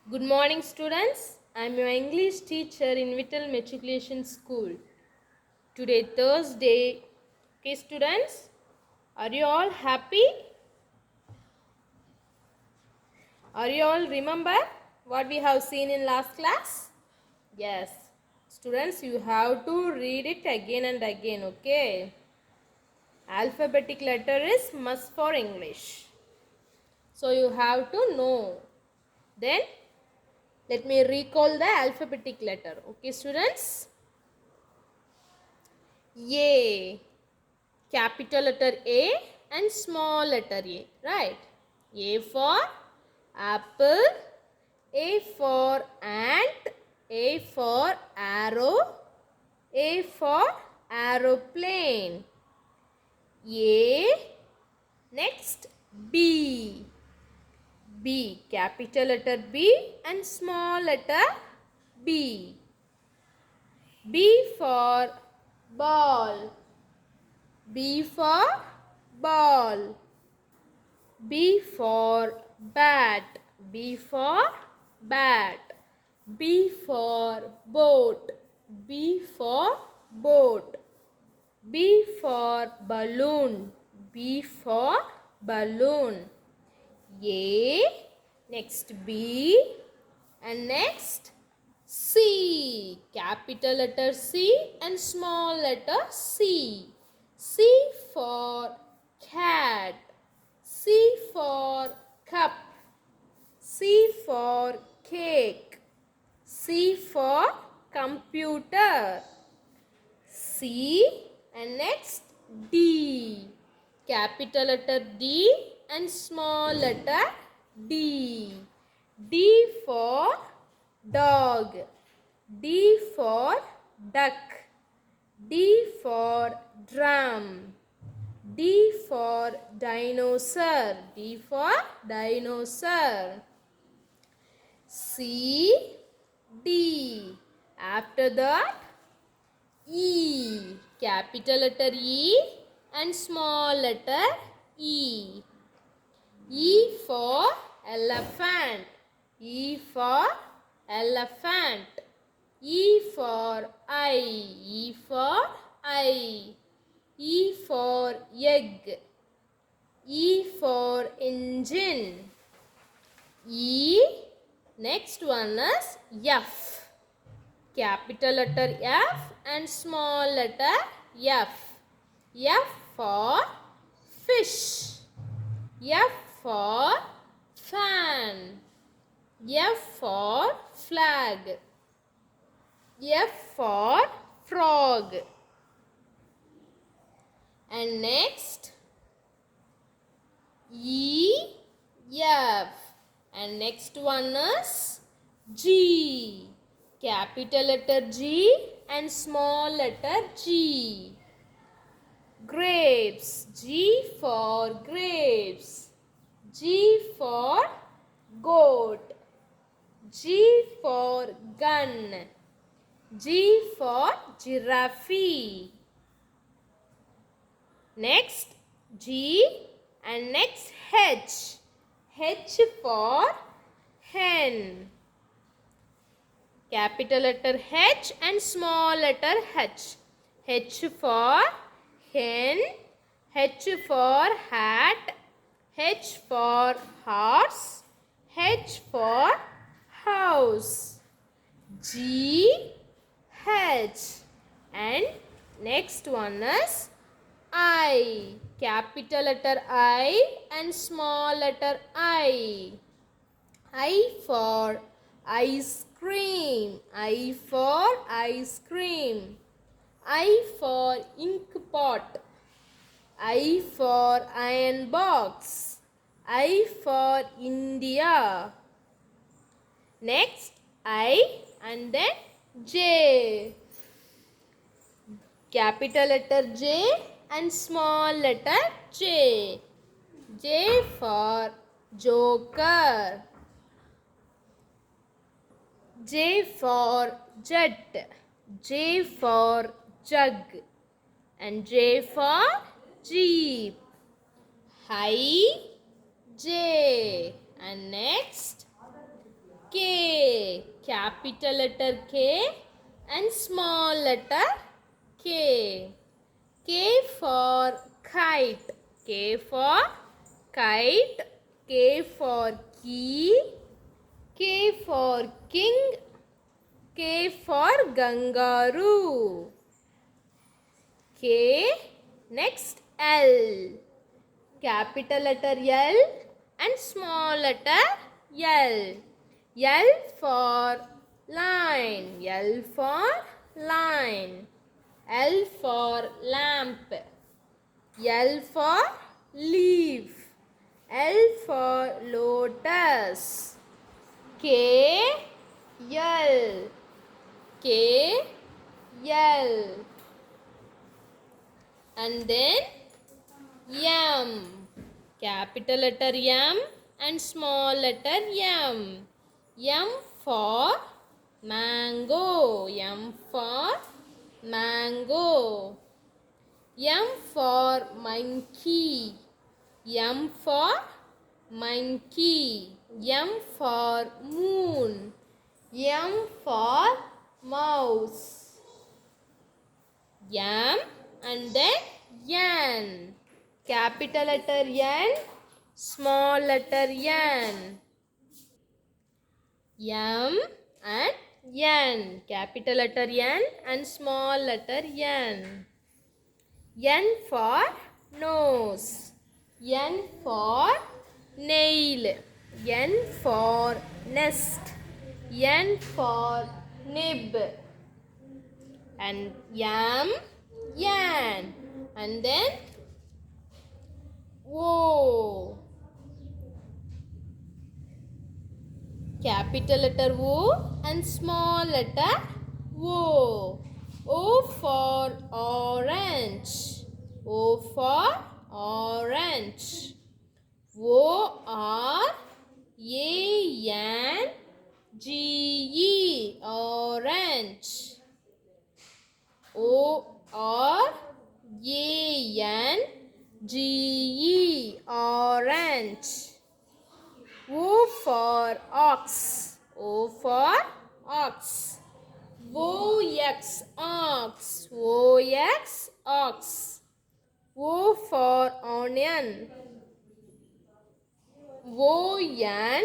Good morning, students. I am your English teacher in Vittal Matriculation School. Today, Thursday. Okay, students, are you all happy? Are you all remember what we have seen in last class? Yes. Students, you have to read it again and again, okay? Alphabetic letter is must for English. So, you have to know. Then, let me recall the alphabetic letter. Okay, students? A. Capital letter A and small letter A, right? A for apple, A for ant, A for arrow, A for aeroplane. A. Next, B. B. Capital letter B and small letter B. B for ball. B for ball. B for bat. B for bat. B for boat. B for boat. B for balloon. B for balloon. A. Next B. And next C. Capital letter C and small letter C. C for cat. C for cup. C for cake. C for computer. C and next D. Capital letter D and small letter D. D for dog. D for duck. D for drum. D for dinosaur. D for dinosaur. C, D. After that, E. Capital letter E and small letter E. E for elephant. E for elephant. E for eye. E for eye. E for egg. E for engine. E. Next one is F. Capital letter F and small letter F. F for fish. F for fan. F for flag. F for frog. And next E, F. And next one is G. Capital letter G and small letter G. Grapes. G for grapes. G for goat. G for gun. G for giraffe. Next G and next H. H for hen. Capital letter H and small letter H. H for hen. H for hat. H for horse. H for house. G, H. And next one is I. Capital letter I and small letter I. I for ice cream. I for ice cream. I for ink pot. I for iron box. I for India. Next I and then J. Capital letter J and small letter J. J for joker. J for jet. J for jug. And J for jeep. High J. And next K. capital letter K and small letter K. K for kite. K for kite. K for key. K for king. K for kangaroo. K. Next L. Capital letter L and small letter L. L for line. L for line. L for lamp. L for leaf. L for lotus. K L. K L. And then M. Capital letter M and small letter M. M for mango. M for mango. M for monkey. M for monkey. M for moon. M for mouse. M and then N. Capital letter N, small letter N. M and N. Capital letter N and small letter N. N for nose. N for nail. N for nest. N for nib. And M, N. And then O. Capital letter O and small letter O. O for orange. O for orange. O-R-A-N-G-E. Orange. O-R-A-N-G-E. Orange. O for ox. O for ox. O-X, ox. O-X, ox. O for onion. O-N-I-O-N.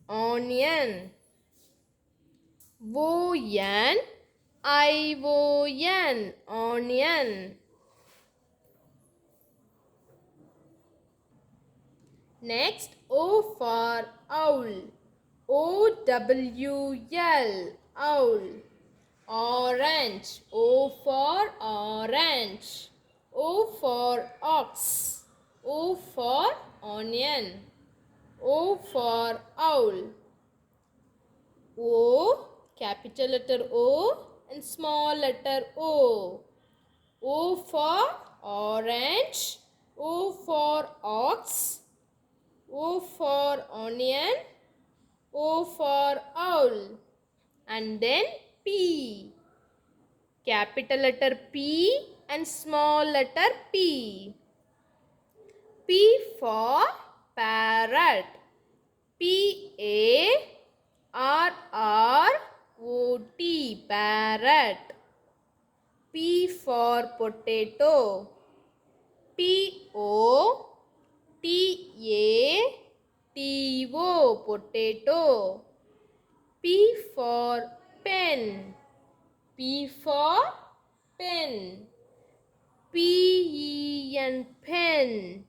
Onion. O-N-I-O-N. Onion. Next, O for owl. O-W-L. Owl. Orange. O for orange. O for ox. O for onion. O for owl. O, capital letter O and small letter O. O for orange. O for ox. O for onion. O for owl. And then P. Capital letter P and small letter P. P for parrot. P-A-R-R-O-T. Parrot. P for potato. P-O-T-A-T-O. Potato. P for pen. P for pen. P-E-N. Pen.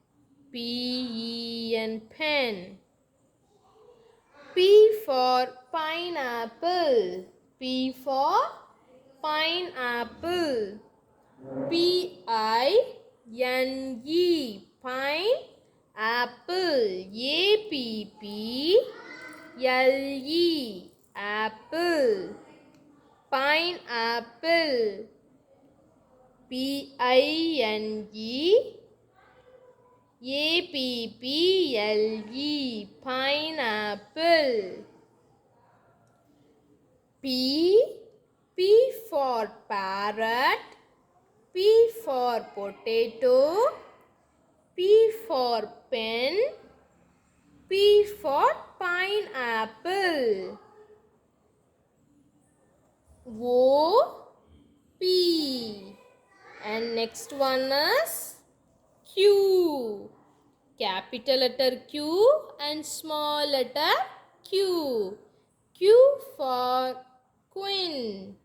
P-E-N. Pen. P for pineapple. P for pineapple. P-I-N-E. Pine. Apple. A-P-P-L-E. Apple. Pineapple. P-I-N-E. A-P-P-L-E. Pineapple. P. P for parrot. P for potato. P for pen. P for pineapple. O P. And next one is Q. Capital letter Q and small letter Q. Q for queen.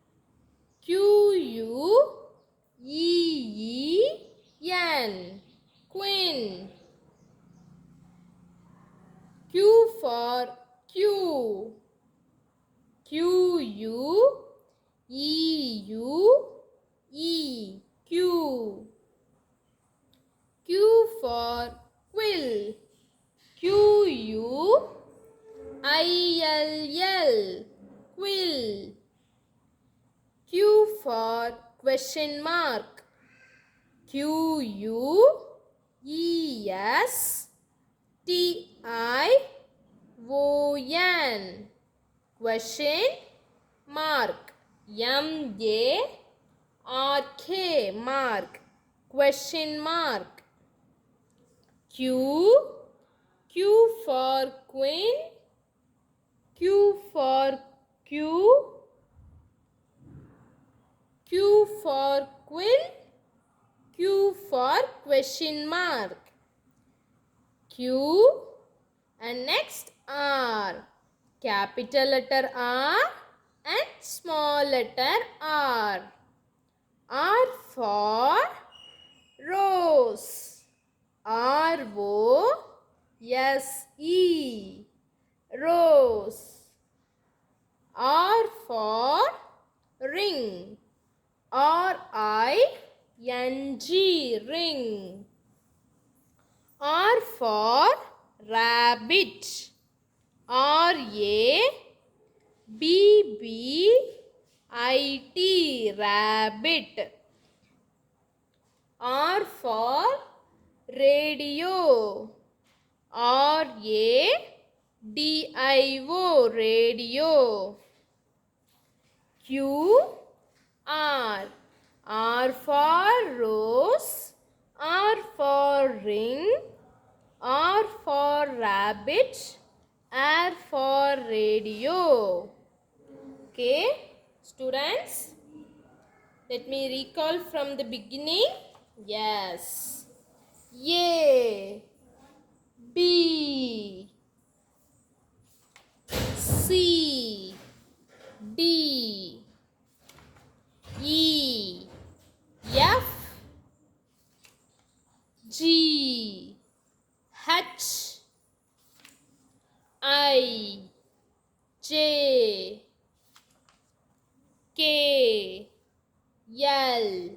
Queen. Queen. Q for Q. Q. Q for quill. Quill. Quill. Q for question mark. Question. Question mark. MARK. Mark. Question mark. Q for queen. Q for Q. Q for quill. Q for question mark. Q. And next R. Capital letter R and small letter R. R for rose. ROSE. Rose. R for ring. RING. Ring. R for rabbit. RABBIT. Rabbit. R for radio. RADIO. Radio. QR. R for rose. R for ring. R for rabbit. R for radio. Okay, students, let me recall from the beginning. Yes. A, B, C, D, E, F, G, H, I, J, K, L,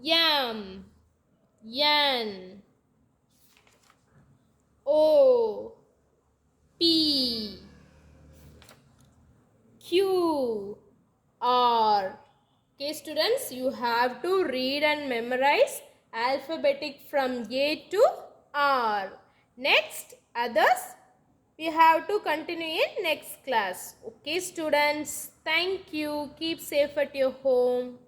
M, N, O, P, Q, R. Okay, students, you have to read and memorize alphabetic from A to R. Next, others, we have to continue in next class. Okay, students, thank you. Keep safe at your home.